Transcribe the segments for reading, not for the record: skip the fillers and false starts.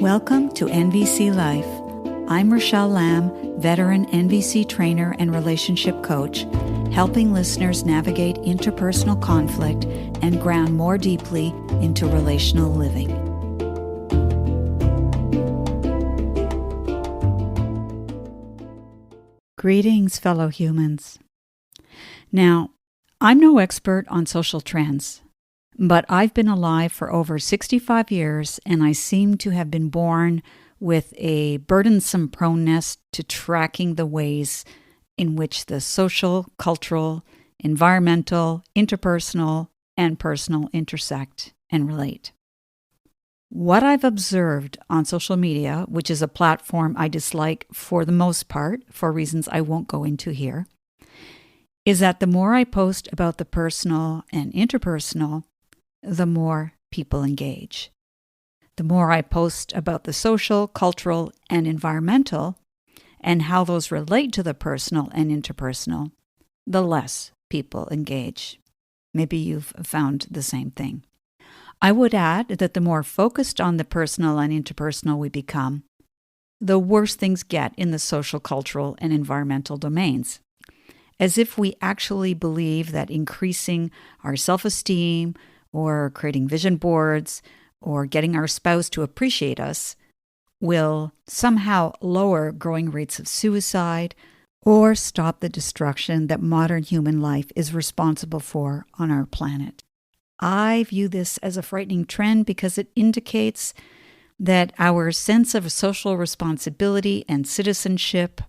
Welcome to NVC Life. I'm Rachelle Lamb, veteran NVC trainer and relationship coach, helping listeners navigate interpersonal conflict and ground more deeply into relational living. Greetings, fellow humans. Now, I'm no expert on social trends, but I've been alive for over 65 years, and I seem to have been born with a burdensome proneness to tracking the ways in which the social, cultural, environmental, interpersonal, and personal intersect and relate. What I've observed on social media, which is a platform I dislike for the most part, for reasons I won't go into here, is that the more I post about the personal and interpersonal, the more people engage. The more I post about the social, cultural, and environmental, and how those relate to the personal and interpersonal, the less people engage. Maybe you've found the same thing. I would add that the more focused on the personal and interpersonal we become, the worse things get in the social, cultural, and environmental domains. As if we actually believe that increasing our self-esteem, or creating vision boards, or getting our spouse to appreciate us will somehow lower growing rates of suicide or stop the destruction that modern human life is responsible for on our planet. I view this as a frightening trend because it indicates that our sense of social responsibility and citizenship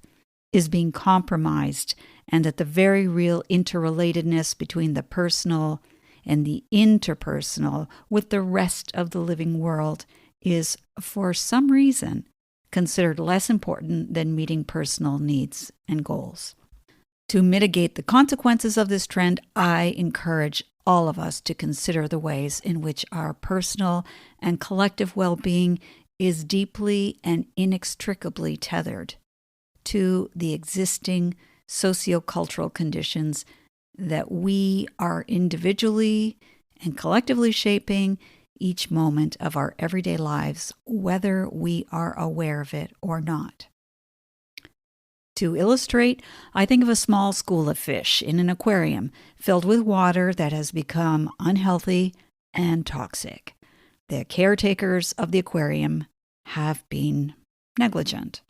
is being compromised, and that the very real interrelatedness between the personal and the interpersonal with the rest of the living world is, for some reason, considered less important than meeting personal needs and goals. To mitigate the consequences of this trend, I encourage all of us to consider the ways in which our personal and collective well-being is deeply and inextricably tethered to the existing sociocultural conditions that we are individually and collectively shaping each moment of our everyday lives, whether we are aware of it or not. To illustrate, I think of a small school of fish in an aquarium filled with water that has become unhealthy and toxic. The caretakers of the aquarium have been negligent.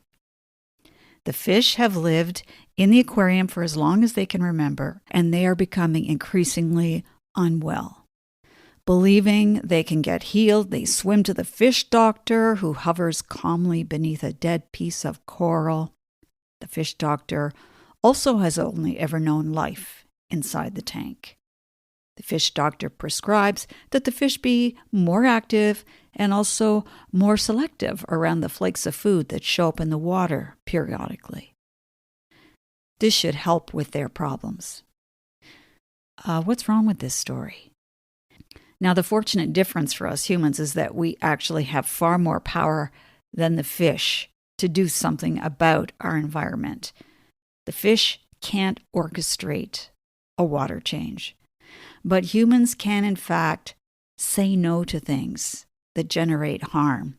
The fish have lived in the aquarium for as long as they can remember, and they are becoming increasingly unwell. Believing they can get healed, they swim to the fish doctor, who hovers calmly beneath a dead piece of coral. The fish doctor also has only ever known life inside the tank. The fish doctor prescribes that the fish be more active and also more selective around the flakes of food that show up in the water periodically. This should help with their problems. What's wrong with this story? Now, the fortunate difference for us humans is that we actually have far more power than the fish to do something about our environment. The fish can't orchestrate a water change, but humans can, in fact, say no to things that generate harm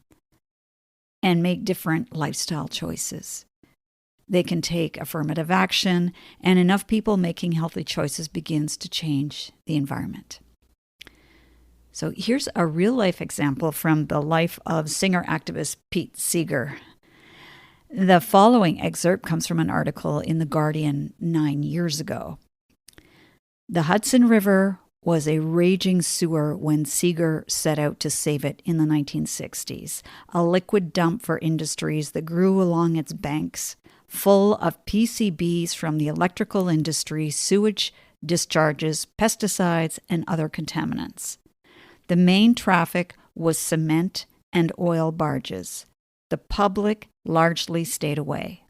and make different lifestyle choices. They can take affirmative action, and enough people making healthy choices begins to change the environment. So here's a real-life example from the life of singer-activist Pete Seeger. The following excerpt comes from an article in The Guardian 9 years ago. The Hudson River was a raging sewer when Seeger set out to save it in the 1960s, a liquid dump for industries that grew along its banks, full of PCBs from the electrical industry, sewage discharges, pesticides, and other contaminants. The main traffic was cement and oil barges. The public largely stayed away.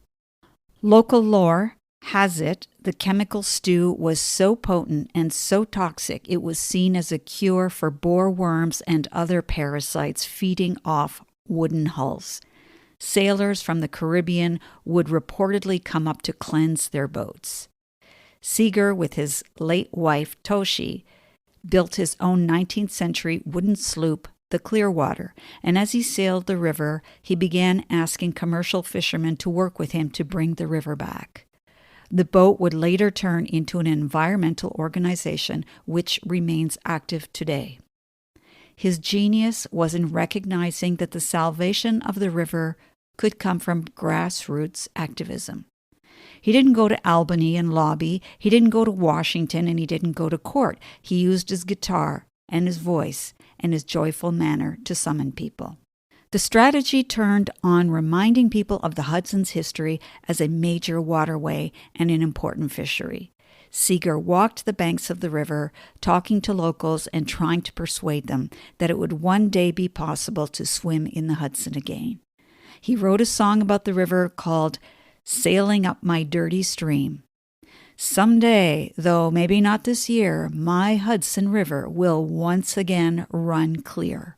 Local lore has it the chemical stew was so potent and so toxic it was seen as a cure for boreworms and other parasites feeding off wooden hulls. Sailors from the Caribbean would reportedly come up to cleanse their boats. Seeger, with his late wife Toshi, built his own 19th century wooden sloop the Clearwater, and as he sailed the river, he began asking commercial fishermen to work with him to bring the river back. The boat would later turn into an environmental organization which remains active today. His genius was in recognizing that the salvation of the river could come from grassroots activism. He didn't go to Albany and lobby, he didn't go to Washington, and he didn't go to court. He used his guitar and his voice and his joyful manner to summon people. The strategy turned on reminding people of the Hudson's history as a major waterway and an important fishery. Seeger walked the banks of the river, talking to locals and trying to persuade them that it would one day be possible to swim in the Hudson again. He wrote a song about the river called "Sailing Up My Dirty Stream." Someday, though maybe not this year, my Hudson River will once again run clear.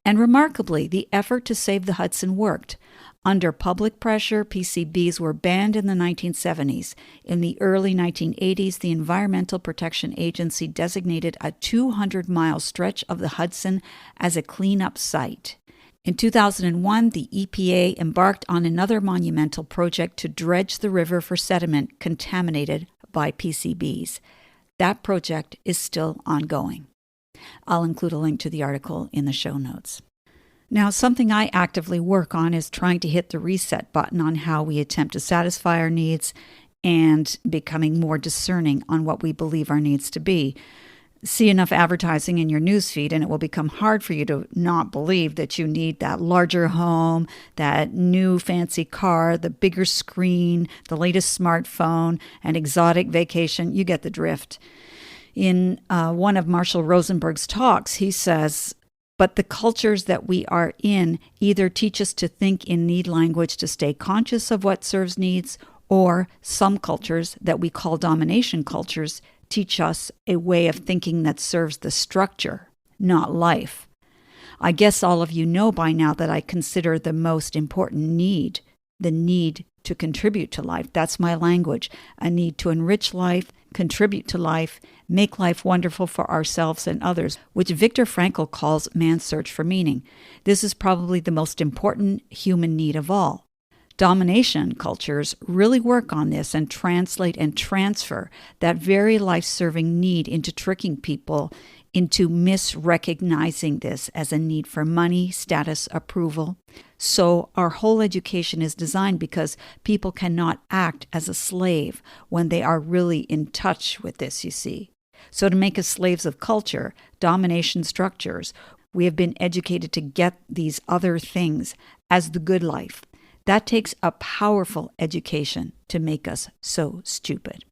And remarkably, the effort to save the Hudson worked. Under public pressure, PCBs were banned in the 1970s. In the early 1980s, the Environmental Protection Agency designated a 200-mile stretch of the Hudson as a cleanup site. In 2001, the EPA embarked on another monumental project to dredge the river for sediment contaminated by PCBs. That project is still ongoing. I'll include a link to the article in the show notes. Now, something I actively work on is trying to hit the reset button on how we attempt to satisfy our needs and becoming more discerning on what we believe our needs to be. See enough advertising in your newsfeed and it will become hard for you to not believe that you need that larger home, that new fancy car, the bigger screen, the latest smartphone, an exotic vacation. You get the drift. In one of Marshall Rosenberg's talks, he says, "But the cultures that we are in either teach us to think in need language to stay conscious of what serves needs, or some cultures that we call domination cultures teach us a way of thinking that serves the structure, not life." I guess all of you know by now that I consider the most important need the need to contribute to life. That's my language. A need to enrich life, contribute to life, make life wonderful for ourselves and others, which Viktor Frankl calls man's search for meaning. This is probably the most important human need of all. Domination cultures really work on this and translate and transfer that very life-serving need into tricking people into misrecognizing this as a need for money, status, approval. So our whole education is designed because people cannot act as a slave when they are really in touch with this, you see. So to make us slaves of culture, domination structures, we have been educated to get these other things as the good life. That takes a powerful education to make us so stupid.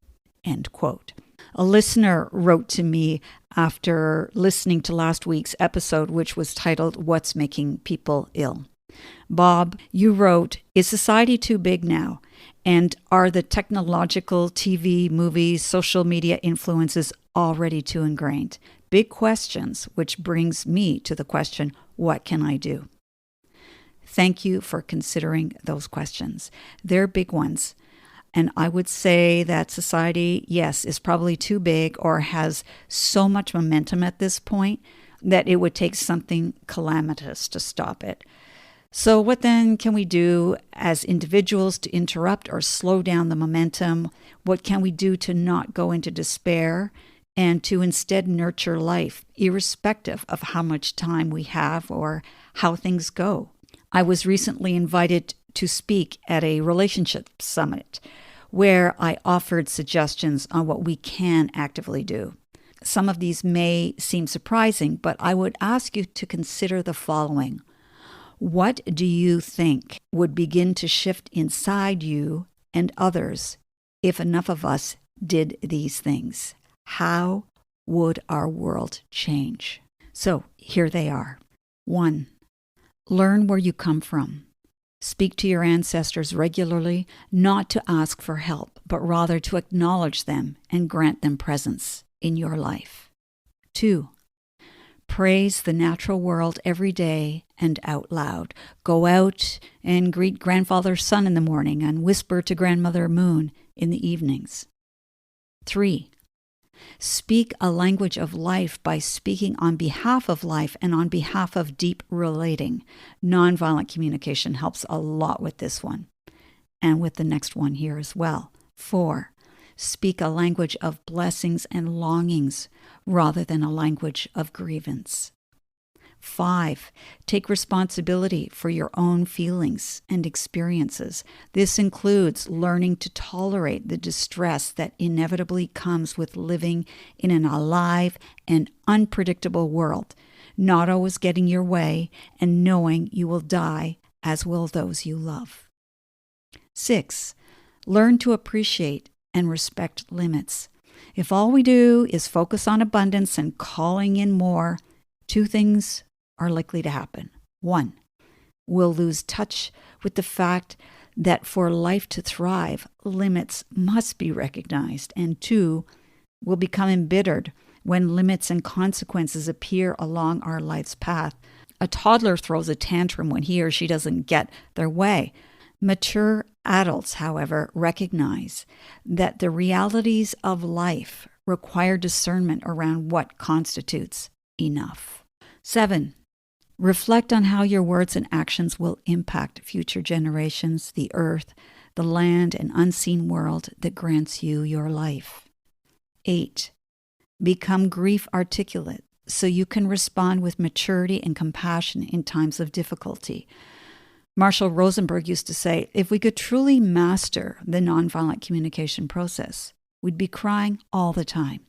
End quote. A listener wrote to me after listening to last week's episode, which was titled, "What's Making People Ill?" Bob, you wrote, "Is society too big now? And are the technological TV, movies, social media influences already too ingrained?" Big questions, which brings me to the question, what can I do? Thank you for considering those questions. They're big ones. And I would say that society, yes, is probably too big or has so much momentum at this point that it would take something calamitous to stop it. So what then can we do as individuals to interrupt or slow down the momentum? What can we do to not go into despair and to instead nurture life, irrespective of how much time we have or how things go? I was recently invited to speak at a relationship summit where I offered suggestions on what we can actively do. Some of these may seem surprising, but I would ask you to consider the following. What do you think would begin to shift inside you and others if enough of us did these things? How would our world change? So here they are. 1. Learn where you come from. Speak to your ancestors regularly, not to ask for help, but rather to acknowledge them and grant them presence in your life. 2. Praise the natural world every day and out loud. Go out and greet Grandfather Sun in the morning and whisper to Grandmother Moon in the evenings. 3. Speak a language of life by speaking on behalf of life and on behalf of deep relating. Nonviolent communication helps a lot with this one and with the next one here as well. 4, speak a language of blessings and longings rather than a language of grievance. 5, take responsibility for your own feelings and experiences. This includes learning to tolerate the distress that inevitably comes with living in an alive and unpredictable world, not always getting your way and knowing you will die, as will those you love. 6, learn to appreciate and respect limits. If all we do is focus on abundance and calling in more, 2 things are likely to happen. 1, we'll lose touch with the fact that for life to thrive, limits must be recognized. And 2, we'll become embittered when limits and consequences appear along our life's path. A toddler throws a tantrum when he or she doesn't get their way. Mature adults, however, recognize that the realities of life require discernment around what constitutes enough. 7, reflect on how your words and actions will impact future generations, the earth, the land and unseen world that grants you your life. 8, become grief articulate so you can respond with maturity and compassion in times of difficulty. Marshall Rosenberg used to say, if we could truly master the nonviolent communication process, we'd be crying all the time,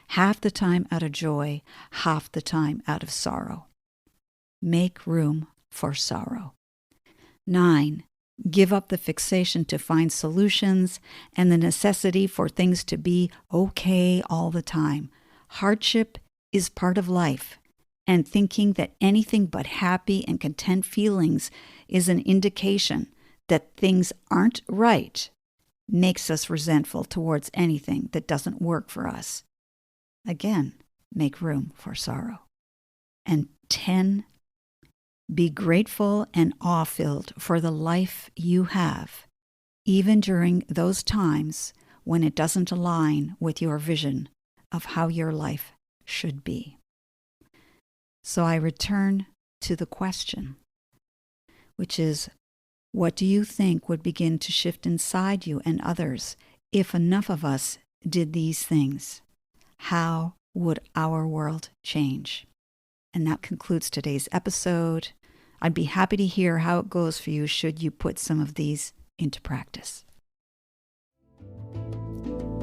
half the time out of joy, half the time out of sorrow. Make room for sorrow. 9, give up the fixation to find solutions and the necessity for things to be okay all the time. Hardship is part of life, and thinking that anything but happy and content feelings is an indication that things aren't right makes us resentful towards anything that doesn't work for us. Again, make room for sorrow. And 10, be grateful and awe-filled for the life you have, even during those times when it doesn't align with your vision of how your life should be. So I return to the question, which is, what do you think would begin to shift inside you and others if enough of us did these things? How would our world change? And that concludes today's episode. I'd be happy to hear how it goes for you should you put some of these into practice.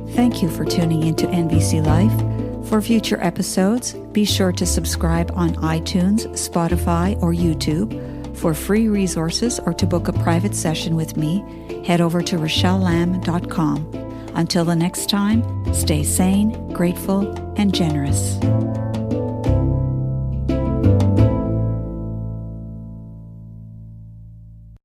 Thank you for tuning into NVC Life. For future episodes, be sure to subscribe on iTunes, Spotify, or YouTube. For free resources or to book a private session with me, head over to RachelleLamb.com. Until the next time, stay sane, grateful, and generous.